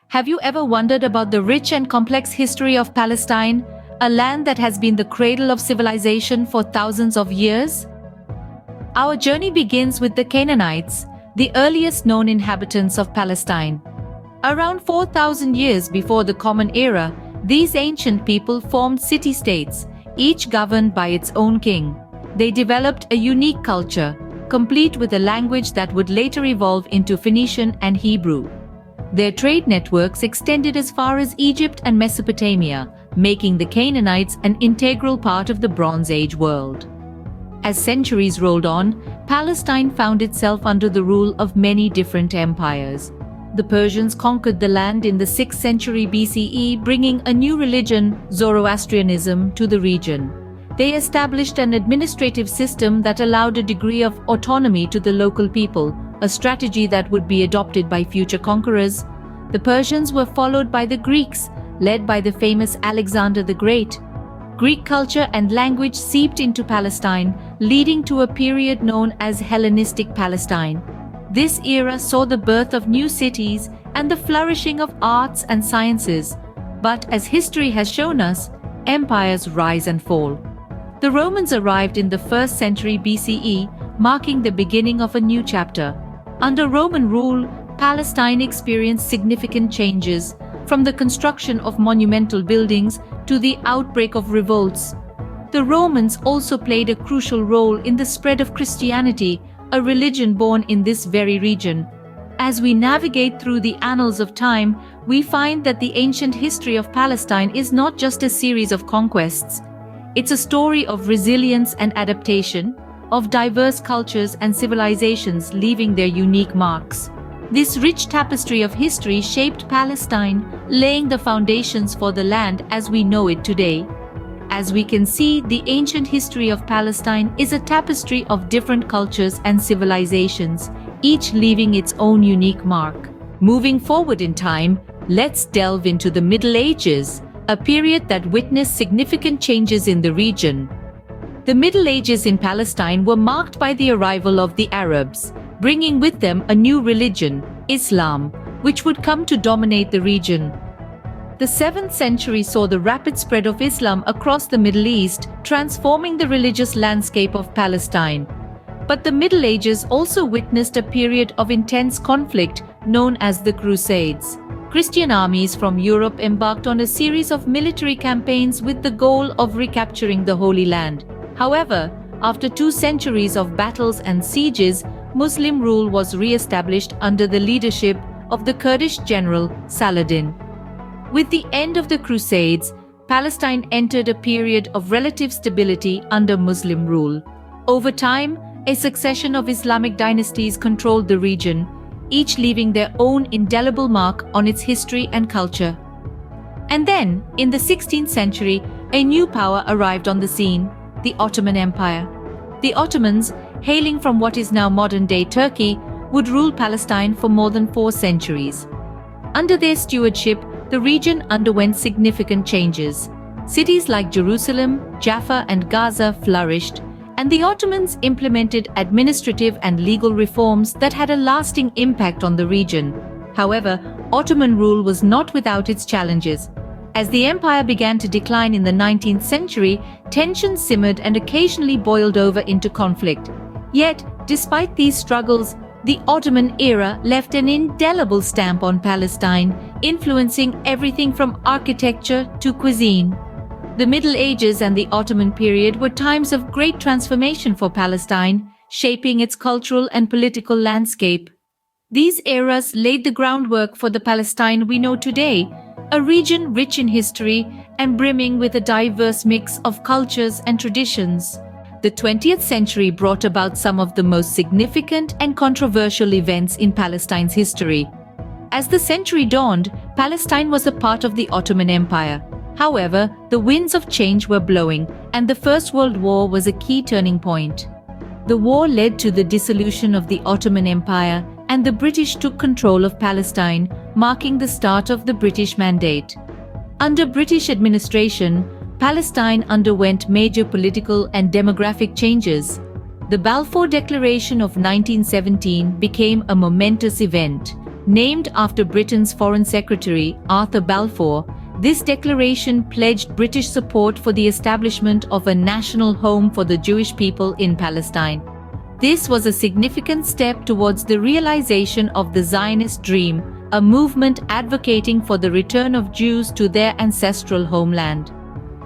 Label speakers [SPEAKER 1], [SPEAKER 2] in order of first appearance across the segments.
[SPEAKER 1] Have you ever wondered about the rich and complex history of Palestine, a land that has been the cradle of civilization for thousands of years? Our journey begins with the Canaanites, the earliest known inhabitants of Palestine. Around 4,000 years before the Common Era, these ancient people formed city-states, each governed by its own king. They developed a unique culture, complete with a language that would later evolve into Phoenician and Hebrew. Their trade networks extended as far as Egypt and Mesopotamia, making the Canaanites an integral part of the Bronze Age world. As centuries rolled on, Palestine found itself under the rule of many different empires. The Persians conquered the land in the 6th century BCE, bringing a new religion, Zoroastrianism, to the region. They established an administrative system that allowed a degree of autonomy to the local people, a strategy that would be adopted by future conquerors. The Persians were followed by the Greeks, led by the famous Alexander the Great. Greek culture and language seeped into Palestine, leading to a period known as Hellenistic Palestine. This era saw the birth of new cities and the flourishing of arts and sciences. But as history has shown us, empires rise and fall. The Romans arrived in the 1st century BCE, marking the beginning of a new chapter. Under Roman rule, Palestine experienced significant changes, from the construction of monumental buildings to the outbreak of revolts. The Romans also played a crucial role in the spread of Christianity, a religion born in this very region. As we navigate through the annals of time, we find that the ancient history of Palestine is not just a series of conquests. It's a story of resilience and adaptation, of diverse cultures and civilizations leaving their unique marks. This rich tapestry of history shaped Palestine, laying the foundations for the land as we know it today. As we can see, the ancient history of Palestine is a tapestry of different cultures and civilizations, each leaving its own unique mark. Moving forward in time, let's delve into the Middle Ages, a period that witnessed significant changes in the region. The Middle Ages in Palestine were marked by the arrival of the Arabs, bringing with them a new religion, Islam, which would come to dominate the region. The 7th century saw the rapid spread of Islam across the Middle East, transforming the religious landscape of Palestine. But the Middle Ages also witnessed a period of intense conflict known as the Crusades. Christian armies from Europe embarked on a series of military campaigns with the goal of recapturing the Holy Land. However, after 2 centuries of battles and sieges, Muslim rule was re-established under the leadership of the Kurdish general Saladin. With the end of the Crusades, Palestine entered a period of relative stability under Muslim rule. Over time, a succession of Islamic dynasties controlled the region, each leaving their own indelible mark on its history and culture. And then, in the 16th century, a new power arrived on the scene, the Ottoman Empire. The Ottomans, hailing from what is now modern-day Turkey, would rule Palestine for more than 4 centuries. Under their stewardship, the region underwent significant changes. Cities like Jerusalem, Jaffa, and Gaza flourished, and the Ottomans implemented administrative and legal reforms that had a lasting impact on the region. However, Ottoman rule was not without its challenges. As the empire began to decline in the 19th century, tensions simmered and occasionally boiled over into conflict. Yet, despite these struggles, the Ottoman era left an indelible stamp on Palestine, influencing everything from architecture to cuisine. The Middle Ages and the Ottoman period were times of great transformation for Palestine, shaping its cultural and political landscape. These eras laid the groundwork for the Palestine we know today, a region rich in history and brimming with a diverse mix of cultures and traditions. The 20th century brought about some of the most significant and controversial events in Palestine's history. As the century dawned, Palestine was a part of the Ottoman Empire. However, the winds of change were blowing, and the First World War was a key turning point. The war led to the dissolution of the Ottoman Empire, and the British took control of Palestine, marking the start of the British Mandate. Under British administration, Palestine underwent major political and demographic changes. The Balfour Declaration of 1917 became a momentous event, Named after Britain's Foreign Secretary Arthur Balfour, this declaration pledged British support for the establishment of a national home for the Jewish people in Palestine. This was a significant step towards the realization of the Zionist dream, a movement advocating for the return of Jews to their ancestral homeland.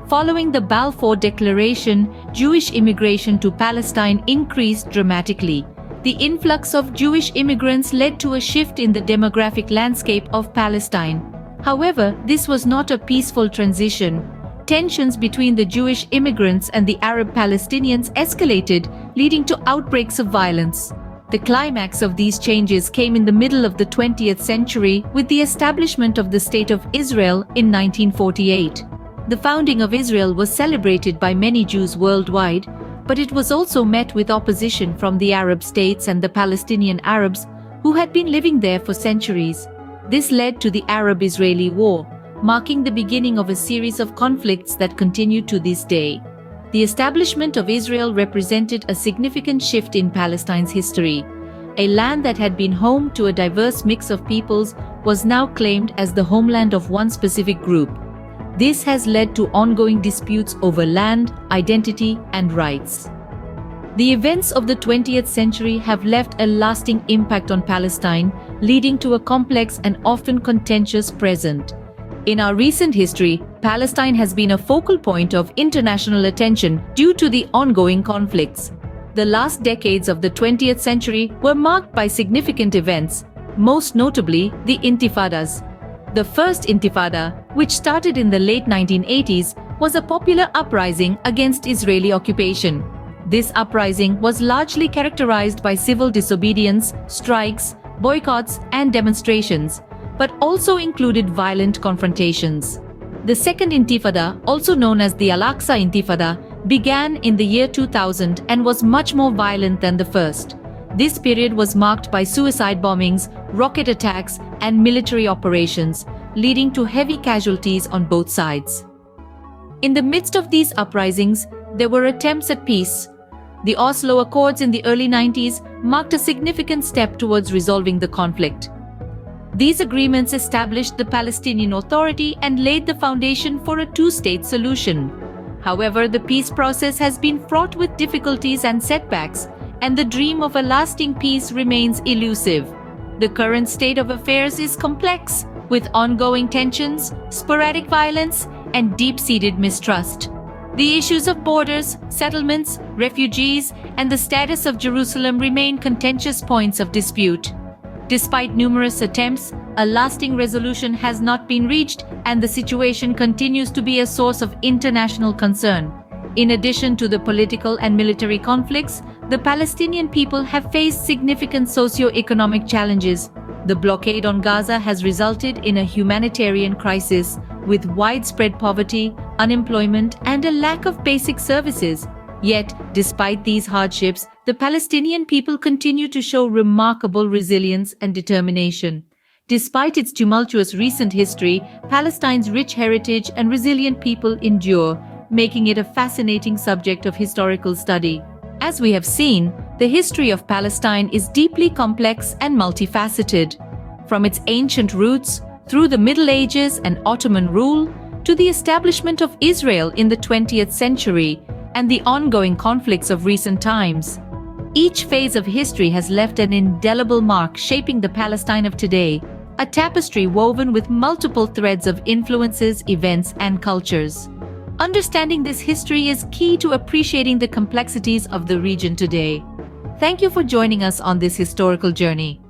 [SPEAKER 1] Following the Balfour Declaration, Jewish immigration to Palestine increased dramatically. The influx of Jewish immigrants led to a shift in the demographic landscape of Palestine. However, this was not a peaceful transition. Tensions between the Jewish immigrants and the Arab Palestinians escalated, leading to outbreaks of violence. The climax of these changes came in the middle of the 20th century with the establishment of the State of Israel in 1948. The founding of Israel was celebrated by many Jews worldwide, but it was also met with opposition from the Arab states and the Palestinian Arabs who had been living there for centuries. This led to the Arab-Israeli War, marking the beginning of a series of conflicts that continue to this day. The establishment of Israel represented a significant shift in Palestine's history. A land that had been home to a diverse mix of peoples was now claimed as the homeland of one specific group. This has led to ongoing disputes over land, identity, and rights. The events of the 20th century have left a lasting impact on Palestine, leading to a complex and often contentious present. In our recent history, Palestine has been a focal point of international attention due to the ongoing conflicts. The last decades of the 20th century were marked by significant events, most notably the Intifadas. The First Intifada, which started in the late 1980s, was a popular uprising against Israeli occupation. This uprising was largely characterized by civil disobedience, strikes, boycotts, and demonstrations, but also included violent confrontations. The Second Intifada, also known as the Al-Aqsa Intifada, began in the year 2000 and was much more violent than the first. This period was marked by suicide bombings, rocket attacks, and military operations, leading to heavy casualties on both sides. In the midst of these uprisings, there were attempts at peace. The Oslo Accords in the early 90s marked a significant step towards resolving the conflict. These agreements established the Palestinian Authority and laid the foundation for a two-state solution. However, the peace process has been fraught with difficulties and setbacks, and the dream of a lasting peace remains elusive. The current state of affairs is complex, with ongoing tensions, sporadic violence, and deep-seated mistrust. The issues of borders, settlements, refugees, and the status of Jerusalem remain contentious points of dispute. Despite numerous attempts, a lasting resolution has not been reached, and the situation continues to be a source of international concern. In addition to the political and military conflicts, the Palestinian people have faced significant socio-economic challenges. The blockade on Gaza has resulted in a humanitarian crisis, with widespread poverty, unemployment, and a lack of basic services. Yet, despite these hardships, the Palestinian people continue to show remarkable resilience and determination. Despite its tumultuous recent history, Palestine's rich heritage and resilient people endure, making it a fascinating subject of historical study. As we have seen, the history of Palestine is deeply complex and multifaceted. From its ancient roots, through the Middle Ages and Ottoman rule, to the establishment of Israel in the 20th century, and the ongoing conflicts of recent times. Each phase of history has left an indelible mark shaping the Palestine of today, a tapestry woven with multiple threads of influences, events, and cultures. Understanding this history is key to appreciating the complexities of the region today. Thank you for joining us on this historical journey.